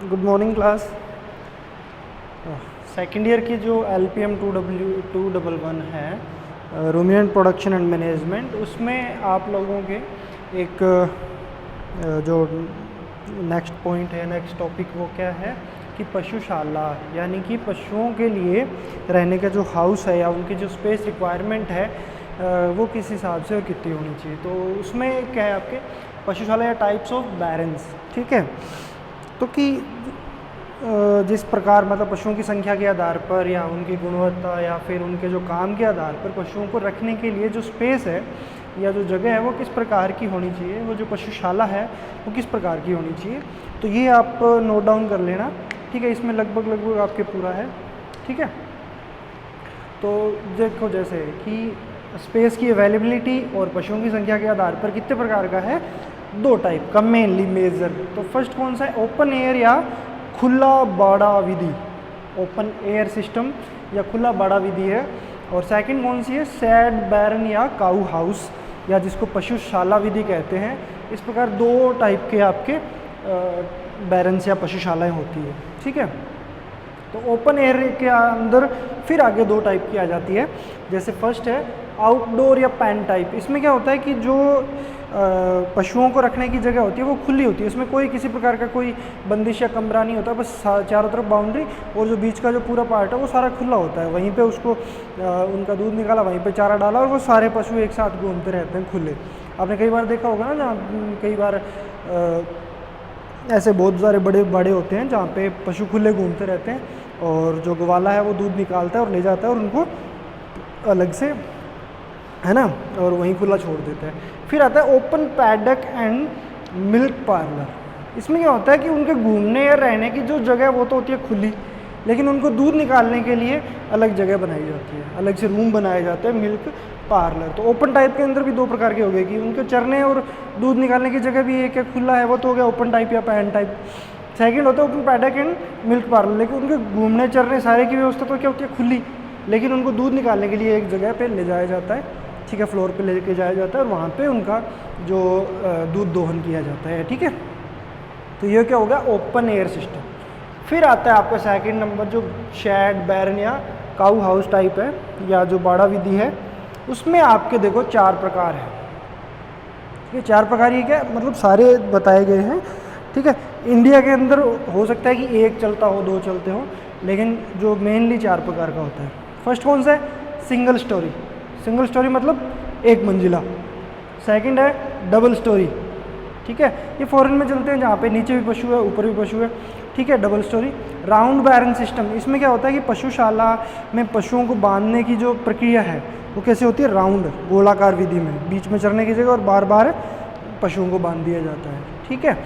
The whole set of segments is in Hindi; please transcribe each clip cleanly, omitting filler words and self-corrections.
Good morning class. Second year की जो LPM 211 है रूमिनेंट प्रोडक्शन एंड मैनेजमेंट, उसमें आप लोगों के एक जो नेक्स्ट पॉइंट है, नेक्स्ट टॉपिक वो क्या है कि पशुशाला, यानी कि पशुओं के लिए रहने का जो हाउस है या उनकी जो स्पेस रिक्वायरमेंट है वो किस हिसाब से और कितनी होनी चाहिए। तो उसमें क्या है आपके पशुशाला या टाइप्स ऑफ बैरन्स, ठीक है। तो कि जिस प्रकार मतलब पशुओं की संख्या के आधार पर या उनकी गुणवत्ता या फिर उनके जो काम के आधार पर पशुओं को रखने के लिए जो स्पेस है या जो जगह है वो किस प्रकार की होनी चाहिए, वो जो पशुशाला है वो किस प्रकार की होनी चाहिए। तो ये आप नोट डाउन कर लेना, ठीक है। इसमें लगभग आपके पूरा है, ठीक है। तो देखो जैसे कि स्पेस की अवेलेबिलिटी और पशुओं की संख्या के आधार पर कितने प्रकार का है, दो टाइप का मेनली मेजर। तो फर्स्ट कौन सा है, ओपन एयर या खुला बाड़ा विधि, ओपन एयर सिस्टम या खुला बाड़ा विधि है। और सेकंड कौन सी है, सैड बैरन या काऊ हाउस या जिसको पशुशाला विधि कहते हैं। इस प्रकार दो टाइप के आपके बैरन्स या पशुशालाएं होती है, ठीक है। तो ओपन एयर के अंदर फिर आगे दो टाइप की आ जाती है। जैसे फर्स्ट है आउटडोर या पैन टाइप। इसमें क्या होता है कि जो पशुओं को रखने की जगह होती है वो खुली होती है, उसमें कोई किसी प्रकार का कोई बंदिश या कमरा नहीं होता, बस चारों तरफ बाउंड्री और जो बीच का जो पूरा पार्ट है वो सारा खुला होता है। वहीं पे उसको उनका दूध निकाला, वहीं पे चारा डाला और वो सारे पशु एक साथ घूमते रहते हैं खुले। आपने कई बार देखा होगा ना, जहाँ कई बार ऐसे बहुत सारे बड़े बड़े होते हैं जहाँ पे पशु खुले घूमते रहते हैं और जो ग्वाला है वो दूध निकालता है और ले जाता है और उनको अलग से, है ना, और वहीं खुला छोड़ देता है। फिर आता है open paddock and milk parlour. इसमें क्या होता है कि उनके घूमने या रहने की जो जगह वो तो होती है खुली, लेकिन उनको दूध निकालने के लिए अलग जगह बनाई जाती है, अलग से रूम बनाए जाते हैं, मिल्क पार्लर। तो ओपन टाइप के अंदर भी दो प्रकार के हो गए कि उनके चरने और दूध निकालने की जगह भी एक खुला है, वो तो हो गया ओपन टाइप या पैन टाइप। सेकंड होता है open paddock and milk parlour, लेकिन उनके घूमने चरने सारे की व्यवस्था तो क्या होती है, खुली, लेकिन उनको दूध निकालने के लिए एक जगह पे ले जाया जाता है, ठीक है, फ्लोर पे लेके जाया जाता है और वहाँ पे उनका जो दूध दोहन किया जाता है, ठीक है। तो ये क्या होगा, ओपन एयर सिस्टम। फिर आता है आपका सेकंड नंबर जो शेड बैरन या काऊ हाउस टाइप है या जो बाड़ा विधि है। उसमें आपके देखो चार प्रकार है, ये चार प्रकार ये क्या मतलब सारे बताए गए हैं, ठीक है। इंडिया के अंदर हो सकता है कि एक चलता हो, दो चलते हो, लेकिन जो मेनली चार प्रकार का होता है। फर्स्ट कौन सा है, सिंगल स्टोरी। सिंगल स्टोरी मतलब एक मंजिला। सेकंड है डबल स्टोरी, ठीक है, ये फॉरेन में चलते हैं जहाँ पे नीचे भी पशु है ऊपर भी पशु है, ठीक है, डबल स्टोरी। राउंड बैरन सिस्टम, इसमें क्या होता है कि पशुशाला में पशुओं को बांधने की जो प्रक्रिया है वो कैसे होती है, राउंड गोलाकार विधि में, बीच में चरने की जगह और बार बार पशुओं को बांध दिया जाता है, ठीक है।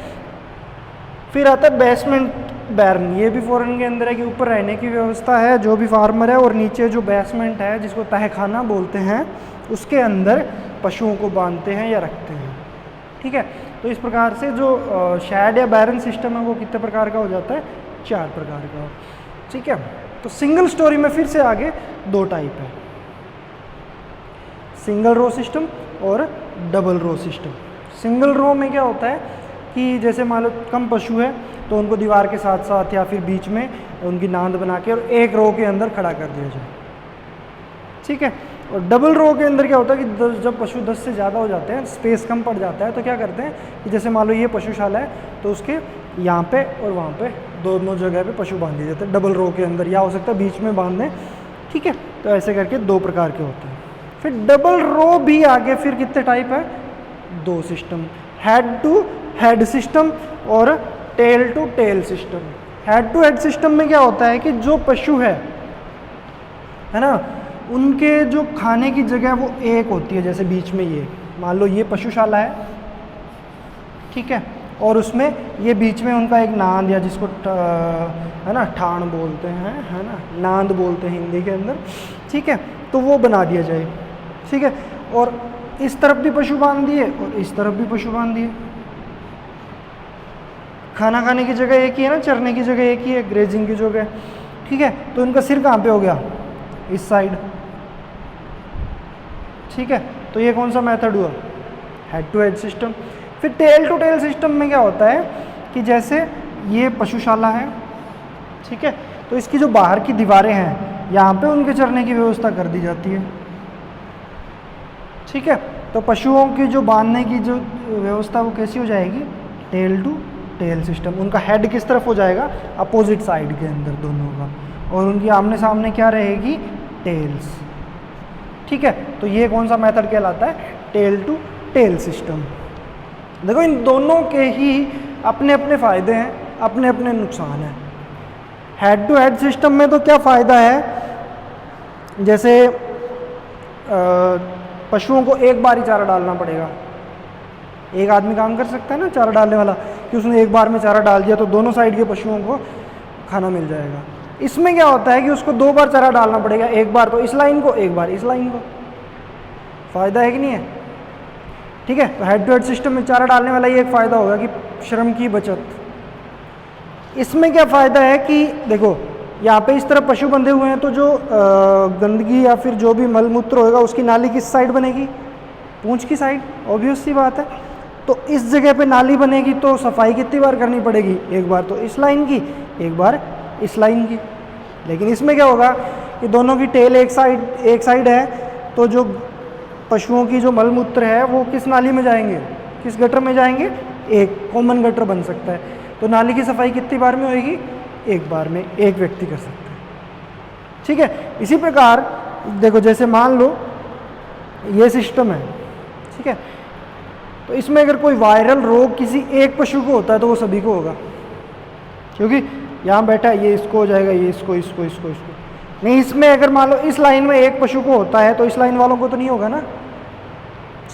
फिर आता है बेसमेंट बैरन, ये भी फॉरेन के अंदर है कि ऊपर रहने की व्यवस्था है जो भी फार्मर है और नीचे जो बेसमेंट है जिसको तहखाना बोलते हैं उसके अंदर पशुओं को बांधते हैं या रखते हैं, ठीक है। तो इस प्रकार से जो शेड या बैरन सिस्टम है वो कितने प्रकार का हो जाता है, चार प्रकार का, ठीक है। तो सिंगल स्टोरी में फिर से आगे दो टाइप है, सिंगल रो सिस्टम और double row system. Single row में क्या होता है कि जैसे मान लो कम पशु है तो उनको दीवार के साथ साथ या फिर बीच में उनकी नांद बना के और एक रो के अंदर खड़ा कर दिया जाए, ठीक है। और डबल रो के अंदर क्या होता है कि जब पशु 10 से ज़्यादा हो जाते हैं, स्पेस कम पड़ जाता है, तो क्या करते हैं कि जैसे मान लो ये पशुशाला है तो उसके यहाँ पे और वहाँ पे दोनों जगह पे पशु बांध दिए जाते हैं डबल रो के अंदर, या हो सकता है बीच में बांध दें, ठीक है। तो ऐसे करके दो प्रकार के होते हैं। फिर डबल रो भी आगे फिर कितने टाइप है, दो system, head to head system और tail to tail system. Head to head system में क्या होता है कि जो पशु है ना, उनके जो खाने की जगह वो एक होती है, जैसे बीच में ये मान लो ये पशुशाला है, ठीक है, और उसमें ये बीच में उनका एक नांद या जिसको है ना ठाण बोलते हैं, है ना, नांद बोलते हैं हिंदी के अंदर, ठीक है, तो वो बना दिया जाए, ठीक है। और इस तरफ भी पशु बांध दिए और इस तरफ भी पशु बांध दिए। खाना खाने की जगह एक ही है ना, चरने की जगह एक ही है, ग्रेजिंग की जगह, ठीक है। तो इनका सिर कहाँ पे हो गया, इस साइड, ठीक है। तो ये कौन सा मेथड हुआ, हेड टू हेड सिस्टम। फिर टेल टू टेल सिस्टम में क्या होता है कि जैसे ये पशुशाला है, ठीक है। तो इसकी जो बाहर की दीवारें हैं यहाँ पे उनके चरने की व्यवस्था कर दी जाती है, ठीक है। तो पशुओं की जो बांधने की जो व्यवस्था वो कैसी हो जाएगी, टेल टू टेल सिस्टम। उनका हेड किस तरफ हो जाएगा, अपोजिट साइड के अंदर दोनों का, और उनकी आमने सामने क्या रहेगी, टेल्स, ठीक है। तो ये कौन सा मेथड कहलाता है, टेल टू टेल सिस्टम। देखो इन दोनों के ही अपने अपने फ़ायदे हैं, अपने अपने नुकसान हैं। हेड टू हेड सिस्टम में तो क्या फ़ायदा है, जैसे पशुओं को एक बार ही चारा डालना पड़ेगा। एक आदमी काम कर सकता है ना चारा डालने वाला, कि उसने एक बार में चारा डाल दिया तो दोनों साइड के पशुओं को खाना मिल जाएगा। इसमें क्या होता है कि उसको 2 बार चारा डालना पड़ेगा, एक बार तो इस लाइन को, एक बार इस लाइन को। फ़ायदा है कि नहीं है, ठीक है। तो हेड टू हेड सिस्टम में चारा डालने वाला ये एक फ़ायदा होगा कि श्रम की बचत। इसमें क्या फ़ायदा है कि देखो यहाँ पे इस तरह पशु बंधे हुए हैं, तो जो गंदगी या फिर जो भी मलमूत्र होएगा उसकी नाली किस साइड बनेगी, पूंछ की साइड, ऑब्वियस सी बात है। तो इस जगह पे नाली बनेगी तो सफाई कितनी बार करनी पड़ेगी, एक बार तो इस लाइन की, एक बार इस लाइन की। लेकिन इसमें क्या होगा कि दोनों की टेल एक साइड है, तो जो पशुओं की जो मलमूत्र है वो किस नाली में जाएंगे, किस गटर में जाएंगे, एक कॉमन गटर बन सकता है। तो नाली की सफाई कितनी बार में होएगी, एक बार में, एक व्यक्ति कर सकता है, ठीक है। इसी प्रकार देखो जैसे मान लो ये सिस्टम है, ठीक है। तो इसमें अगर कोई वायरल रोग किसी एक पशु को होता है तो वो सभी को होगा, क्योंकि यहाँ बैठा है, ये इसको हो जाएगा, ये इसको, इसको, इसको, इसको। नहीं, इसमें अगर मान लो इस लाइन में एक पशु को होता है तो इस लाइन वालों को तो नहीं होगा ना,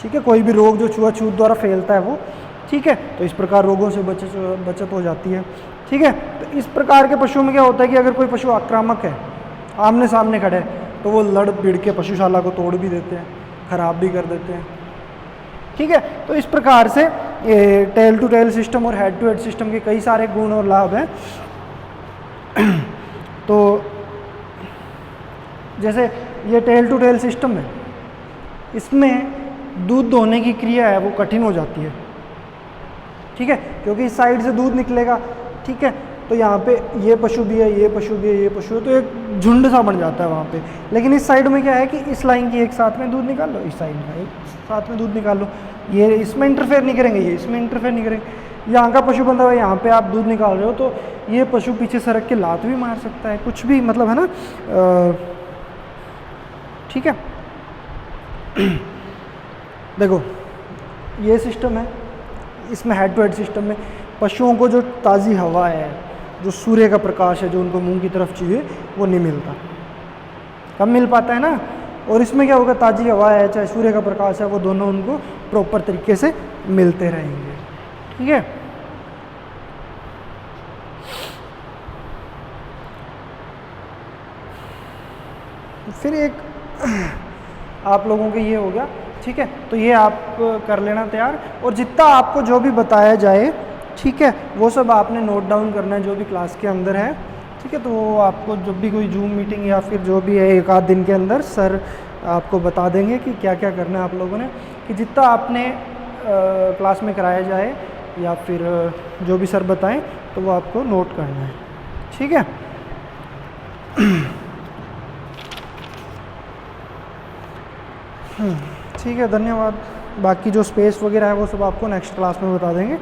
ठीक है। कोई भी रोग जो छुआछूत द्वारा फैलता है वो, ठीक है। तो इस प्रकार रोगों से बचत हो जाती है, ठीक है। तो इस प्रकार के पशुओं में क्या होता है कि अगर कोई पशु आक्रामक है, आमने सामने खड़े है, तो वो लड़ भिड़ के पशुशाला को तोड़ भी देते हैं, खराब भी कर देते हैं, ठीक है। तो इस प्रकार से टेल टू टेल सिस्टम और हेड टू हेड सिस्टम के कई सारे गुण और लाभ हैं। तो जैसे ये टेल टू टेल सिस्टम है, इसमें दूध दोहने की क्रिया है वो कठिन हो जाती है, ठीक है, क्योंकि इस साइड से दूध निकलेगा, ठीक है। तो यहाँ पे ये पशु भी है, ये पशु भी है, ये पशु है, तो एक झुंड सा बन जाता है वहाँ पे। लेकिन इस साइड में क्या है कि इस लाइन की एक साथ में दूध निकाल लो, इस साइड का एक साथ में दूध निकाल लो, ये इसमें इंटरफेयर नहीं करेंगे, ये इसमें इंटरफेयर नहीं करेंगे। यहाँ का पशु बंधा हुआ है, यहाँ पे आप दूध निकाल रहे हो, तो ये पशु पीछे सरक के लात भी मार सकता है, कुछ भी, मतलब है ना, ठीक है। देखो ये सिस्टम है, इसमें हेड टू हेड सिस्टम में पशुओं को जो ताज़ी हवा है, जो सूर्य का प्रकाश है जो उनको मुंह की तरफ चाहिए, वो नहीं मिलता, कम मिल पाता है ना। और इसमें क्या होगा, ताज़ी हवा है चाहे सूर्य का प्रकाश है, वो दोनों उनको प्रॉपर तरीके से मिलते रहेंगे, ठीक है। फिर एक आप लोगों के ये हो गया, ठीक है। तो ये आप कर लेना तैयार, और जितना आपको जो भी बताया जाए, ठीक है, वो सब आपने नोट डाउन करना है जो भी क्लास के अंदर है, ठीक है। तो वो आपको जब भी कोई जूम मीटिंग या फिर जो भी है एक आध दिन के अंदर सर आपको बता देंगे कि क्या क्या करना है आप लोगों ने, कि जितना आपने क्लास में कराया जाए या फिर जो भी सर बताएं तो वो आपको नोट करना है, ठीक है। ठीक है, धन्यवाद। बाकी जो स्पेस वगैरह है वो सब आपको नेक्स्ट क्लास में बता देंगे।